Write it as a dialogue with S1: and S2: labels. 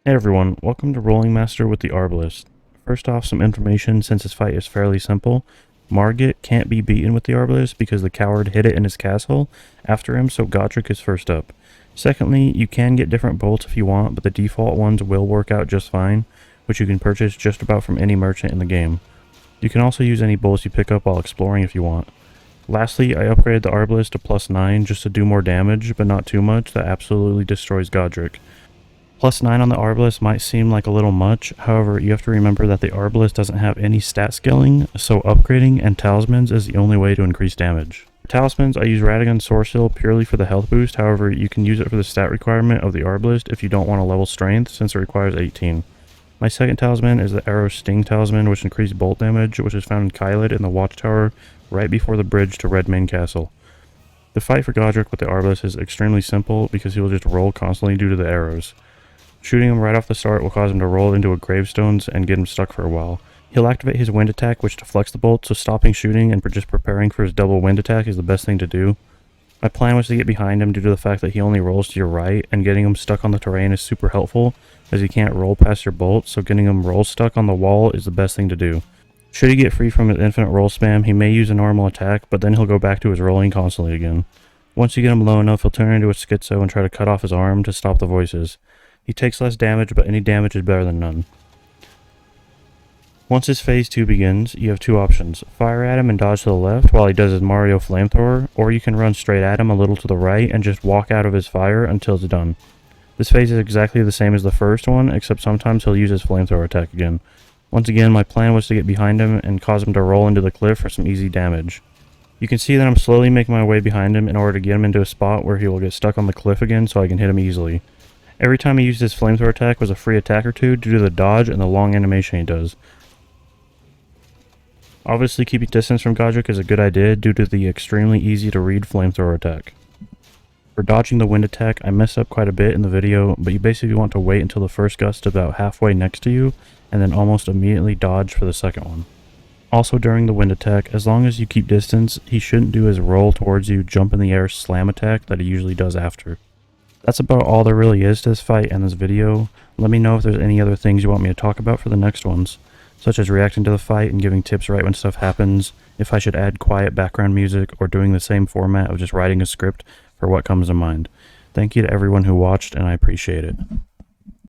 S1: Hey everyone, welcome to Rolling Master with the Arbalest. First off, some information since this fight is fairly simple. Margit can't be beaten with the Arbalest because the coward hid it in his castle after him, so Godrick is first up. Secondly, you can get different bolts if you want, but the default ones will work out just fine, which you can purchase just about from any merchant in the game. You can also use any bolts you pick up while exploring if you want. Lastly, I upgraded the Arbalest to +9 just to do more damage, but not too much that absolutely destroys Godrick. +9 on the Arbalest might seem like a little much, however, you have to remember that the Arbalest doesn't have any stat scaling, so upgrading and Talismans is the only way to increase damage. For Talismans, I use Radagon Sourcil purely for the health boost, however, you can use it for the stat requirement of the Arbalest if you don't want to level Strength, since it requires 18. My second Talisman is the Arrow Sting Talisman, which increases bolt damage, which is found in Kylid in the Watchtower right before the bridge to Redmane Castle. The fight for Godrick with the Arbalest is extremely simple because he will just roll constantly due to the arrows. Shooting him right off the start will cause him to roll into a gravestones and get him stuck for a while. He'll activate his wind attack, which deflects the bolt, so stopping shooting and just preparing for his double wind attack is the best thing to do. My plan was to get behind him due to the fact that he only rolls to your right, and getting him stuck on the terrain is super helpful, as he can't roll past your bolt, so getting him roll stuck on the wall is the best thing to do. Should he get free from his infinite roll spam, he may use a normal attack, but then he'll go back to his rolling constantly again. Once you get him low enough, he'll turn into a schizo and try to cut off his arm to stop the voices. He takes less damage, but any damage is better than none. Once his phase 2 begins, you have two options. Fire at him and dodge to the left while he does his Mario Flamethrower, or you can run straight at him a little to the right and just walk out of his fire until it's done. This phase is exactly the same as the first one, except sometimes he'll use his Flamethrower attack again. Once again, my plan was to get behind him and cause him to roll into the cliff for some easy damage. You can see that I'm slowly making my way behind him in order to get him into a spot where he will get stuck on the cliff again so I can hit him easily. Every time he used his Flamethrower attack was a free attack or two due to the dodge and the long animation he does. Obviously, keeping distance from Godrick is a good idea due to the extremely easy to read Flamethrower attack. For dodging the wind attack, I messed up quite a bit in the video, but you basically want to wait until the first gust is about halfway next to you, and then almost immediately dodge for the second one. Also during the wind attack, as long as you keep distance, he shouldn't do his roll towards you, jump in the air slam attack that he usually does after. That's about all there really is to this fight and this video. Let me know if there's any other things you want me to talk about for the next ones, such as reacting to the fight and giving tips right when stuff happens, if I should add quiet background music, or doing the same format of just writing a script for what comes to mind. Thank you to everyone who watched, and I appreciate it.